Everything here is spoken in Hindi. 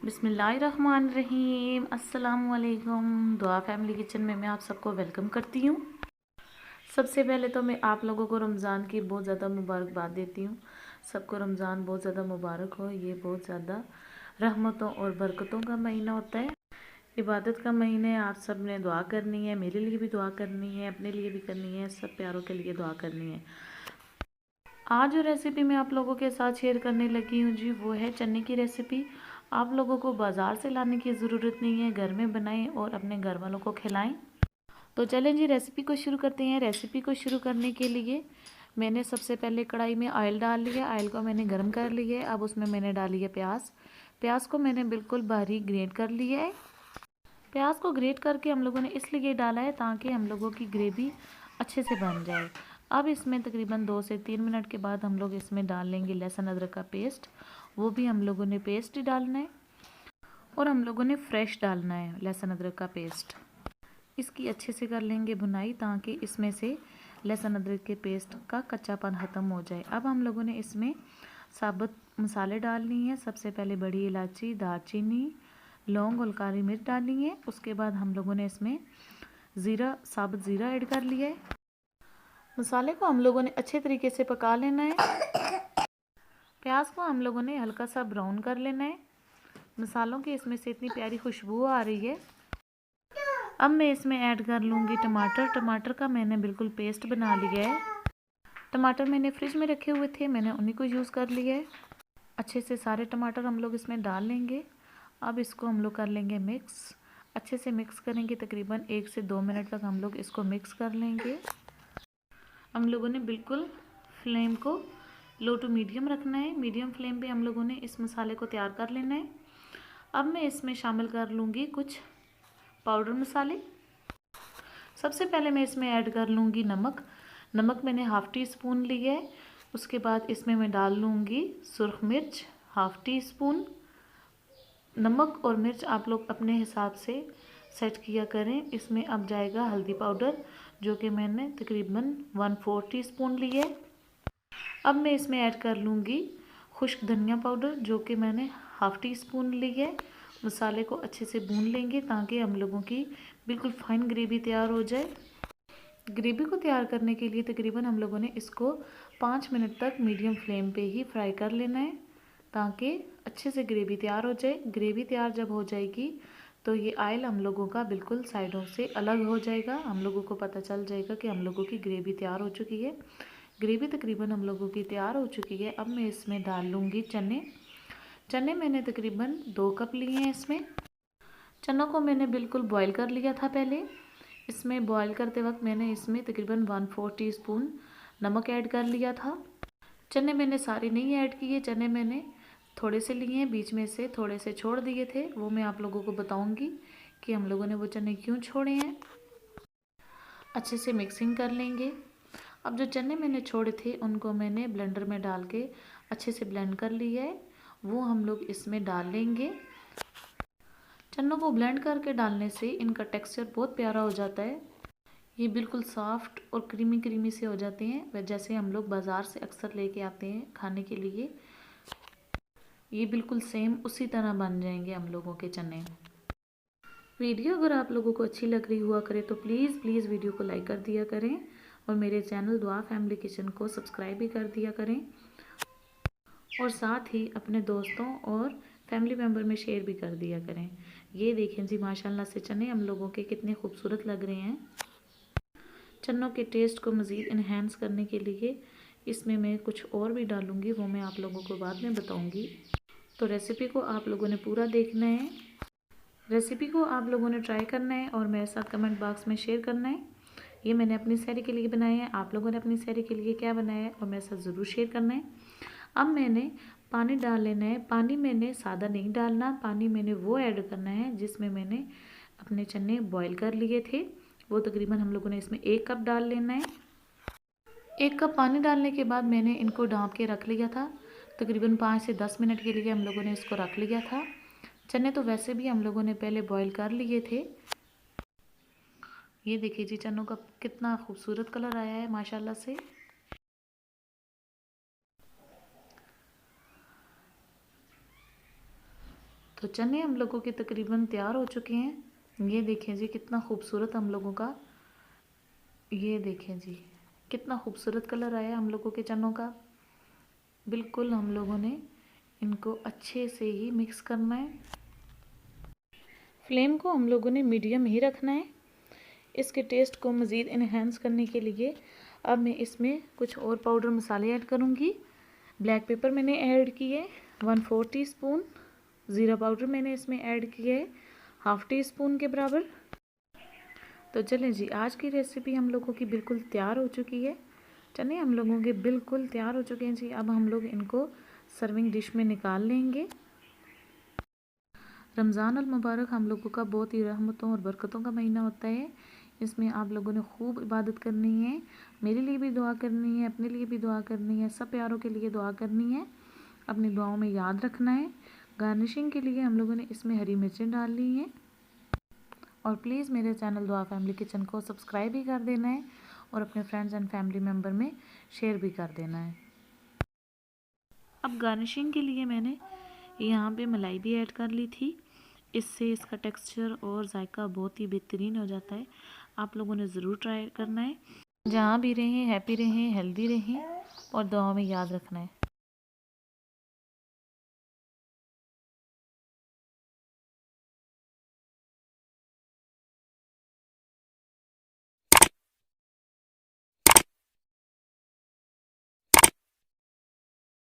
बिस्मिल्लाहिर्रहमानिर्रहीम। अस्सलामुअलैकुम। दुआ फैमिली किचन में मैं आप सबको वेलकम करती हूँ। सबसे पहले तो मैं आप लोगों को रमज़ान की बहुत ज़्यादा मुबारकबाद देती हूँ। सबको रमज़ान बहुत ज़्यादा मुबारक हो। ये बहुत ज़्यादा रहमतों और बरकतों का महीना होता है, इबादत का महीना है। आप सब ने दुआ करनी है, मेरे लिए भी दुआ करनी है, अपने लिए भी करनी है, सब प्यारों के लिए दुआ करनी है। आज जो रेसिपी मैं आप लोगों के साथ शेयर करने लगी हूँ जी, वो है चने की रेसिपी। आप लोगों को बाज़ार से लाने की ज़रूरत नहीं है, घर में बनाएं और अपने घर वालों को खिलाएं। तो चलें जी, रेसिपी को शुरू करते हैं। रेसिपी को शुरू करने के लिए मैंने सबसे पहले कढ़ाई में ऑयल डाल लिया। ऑयल को मैंने गर्म कर लिया है। अब उसमें मैंने डाली है प्याज। प्याज को मैंने बिल्कुल बारीक ग्रेट कर लिया है। प्याज को ग्रेट करके हम लोगों ने इसलिए डाला है ताकि हम लोगों की ग्रेवी अच्छे से बन जाए। अब इसमें तकरीबन 2 से 3 मिनट के बाद हम लोग इसमें डाल लेंगे लहसुन अदरक का पेस्ट। वो भी हम लोगों ने पेस्ट ही डालना है और हम लोगों ने फ्रेश डालना है लहसुन अदरक का पेस्ट। इसकी अच्छे से कर लेंगे भुनाई ताकि इसमें से लहसुन अदरक के पेस्ट का कच्चापन ख़त्म हो जाए। अब हम लोगों ने इसमें साबुत मसाले डालनी है। सबसे पहले बड़ी इलायची, दालचीनी, लौंग और काली मिर्च डालनी है। उसके बाद हम लोगों ने इसमें साबुत ज़ीरा ऐड कर लिया है। मसाले को हम लोगों ने अच्छे तरीके से पका लेना है। प्याज को हम लोगों ने हल्का सा ब्राउन कर लेना है। मसालों की इसमें से इतनी प्यारी खुशबू आ रही है। अब मैं इसमें ऐड कर लूँगी टमाटर। टमाटर का मैंने बिल्कुल पेस्ट बना लिया है। टमाटर मैंने फ्रिज में रखे हुए थे, मैंने उन्हीं को यूज़ कर लिया है। अच्छे से सारे टमाटर हम लोग इसमें डाल लेंगे। अब इसको हम लोग कर लेंगे मिक्स। अच्छे से मिक्स करेंगे, तकरीबन 1 से 2 मिनट तक हम लोग इसको मिक्स कर लेंगे। हम लोगों ने बिल्कुल फ्लेम को लो टू मीडियम रखना है। मीडियम फ्लेम पे हम लोगों ने इस मसाले को तैयार कर लेना है। अब मैं इसमें शामिल कर लूँगी कुछ पाउडर मसाले। सबसे पहले मैं इसमें ऐड कर लूँगी नमक। नमक मैंने हाफ़ टी स्पून लिया है। उसके बाद इसमें मैं डाल लूँगी सुरख मिर्च हाफ़ टी स्पून। नमक और मिर्च आप लोग अपने हिसाब से सेट किया करें। इसमें अब जाएगा हल्दी पाउडर, जो कि मैंने तकरीबन 1/4 टीस्पून ली है। अब मैं इसमें ऐड कर लूँगी खुश्क धनिया पाउडर, जो कि मैंने हाफ़ टी स्पून ली है। मसाले को अच्छे से भून लेंगे ताकि हम लोगों की बिल्कुल फाइन ग्रेवी तैयार हो जाए। ग्रेवी को तैयार करने के लिए तकरीबन हम लोगों ने इसको 5 मिनट तक मीडियम फ्लेम पे ही फ्राई कर लेना है ताकि अच्छे से ग्रेवी तैयार हो जाए। ग्रेवी तैयार जब हो जाएगी तो ये ऑयल हम लोगों का बिल्कुल साइडों से अलग हो जाएगा। हम लोगों को पता चल जाएगा कि हम लोगों की ग्रेवी तैयार हो चुकी है। ग्रेवी तकरीबन हम लोगों की तैयार हो चुकी है। अब मैं इसमें डाल लूँगी चने। चने मैंने तकरीबन 2 कप लिए हैं। इसमें चनों को मैंने बिल्कुल बॉईल कर लिया था पहले। इसमें बॉईल करते वक्त मैंने इसमें तकरीबन 1/4 टीस्पून नमक ऐड कर लिया था। चने मैंने सारे नहीं ऐड किए, चने मैंने थोड़े से लिए हैं, बीच में से थोड़े से छोड़ दिए थे। वो मैं आप लोगों को बताऊंगी कि हम लोगों ने वो चने क्यों छोड़े हैं। अच्छे से मिक्सिंग कर लेंगे। अब जो चने मैंने छोड़े थे उनको मैंने ब्लेंडर में डाल के अच्छे से ब्लेंड कर लिया है, वो हम लोग इसमें डाल लेंगे। चनों को ब्लेंड करके डालने से इनका टेक्सचर बहुत प्यारा हो जाता है। ये बिल्कुल सॉफ्ट और क्रीमी क्रीमी से हो जाते हैं, वह जैसे हम लोग बाज़ार से अक्सर लेके आते हैं खाने के लिए। ये बिल्कुल सेम उसी तरह बन जाएंगे हम लोगों के चने। वीडियो अगर आप लोगों को अच्छी लग रही हुआ करे तो प्लीज़ प्लीज़ वीडियो को लाइक कर दिया करें और मेरे चैनल दुआ फैमिली किचन को सब्सक्राइब भी कर दिया करें और साथ ही अपने दोस्तों और फैमिली मेम्बर में शेयर भी कर दिया करें। ये देखें जी, माशाल्लाह से चने हम लोगों के कितने खूबसूरत लग रहे हैं। चनों के टेस्ट को मज़ीद इन्हेंस करने के लिए इसमें मैं कुछ और भी डालूँगी, वो मैं आप लोगों को बाद में बताऊँगी। तो रेसिपी को आप लोगों ने पूरा देखना है। रेसिपी को आप लोगों ने ट्राई करना है और मेरे साथ कमेंट बॉक्स में शेयर करना है। ये मैंने अपनी सैरी के लिए बनाए हैं, आप लोगों ने अपनी सैरी के लिए क्या बनाया है और मेरे साथ ज़रूर शेयर करना है। अब मैंने पानी डाल लेना है। पानी मैंने सादा नहीं डालना, पानी मैंने वो ऐड करना है जिसमें मैंने अपने चने बॉईल कर लिए थे। वो तकरीबन हम लोगों ने इसमें 1 कप डाल लेना है। 1 कप पानी डालने के बाद मैंने इनको ढाँप के रख लिया था। तकरीबन 5 से 10 मिनट के लिए हम लोगों ने इसको रख लिया था। चने तो वैसे भी हम लोगों ने पहले बॉईल कर लिए थे। ये देखिए जी, चनों का कितना खूबसूरत कलर आया है माशाल्लाह से। तो तो चने हम लोगों के तकरीबन तैयार हो चुके हैं। ये देखें जी कितना खूबसूरत हम लोगों का, ये देखें जी कितना खूबसूरत कलर आया हम लोगों के चनों का। बिल्कुल हम लोगों ने इनको अच्छे से ही मिक्स करना है। फ्लेम को हम लोगों ने मीडियम ही रखना है। इसके टेस्ट को मज़ीद इन्हेंस करने के लिए अब मैं इसमें कुछ और पाउडर मसाले ऐड करूँगी। ब्लैक पेपर मैंने ऐड किए 1/4 टीस्पून, ज़ीरा पाउडर मैंने इसमें ऐड किया है 1/2 टीस्पून के बराबर। तो चलें जी, आज की रेसिपी हम लोगों की बिल्कुल तैयार हो चुकी है। चने हम लोगों के बिल्कुल तैयार हो चुके हैं जी। अब हम लोग इनको सर्विंग डिश में निकाल लेंगे। रमज़ान अल मुबारक हम लोगों का बहुत ही रहमतों और बरकतों का महीना होता है। इसमें आप लोगों ने खूब इबादत करनी है, मेरे लिए भी दुआ करनी है, अपने लिए भी दुआ करनी है, सब प्यारों के लिए दुआ करनी है, अपनी दुआओं में याद रखना है। गार्निशिंग के लिए हम लोगों ने इसमें हरी मिर्चें डाल ली हैं। और प्लीज़ मेरे चैनल दुआ फैमिली किचन को सब्सक्राइब भी कर देना है और अपने फ्रेंड्स एंड फैमिली मेम्बर में शेयर भी कर देना है। अब गार्निशिंग के लिए मैंने यहाँ पे मलाई भी ऐड कर ली थी। इससे इसका टेक्सचर और जायका बहुत ही बेहतरीन हो जाता है। आप लोगों ने ज़रूर ट्राई करना है। जहाँ भी रहें हैप्पी रहें, हेल्दी रहें और दुआओं में याद रखना है।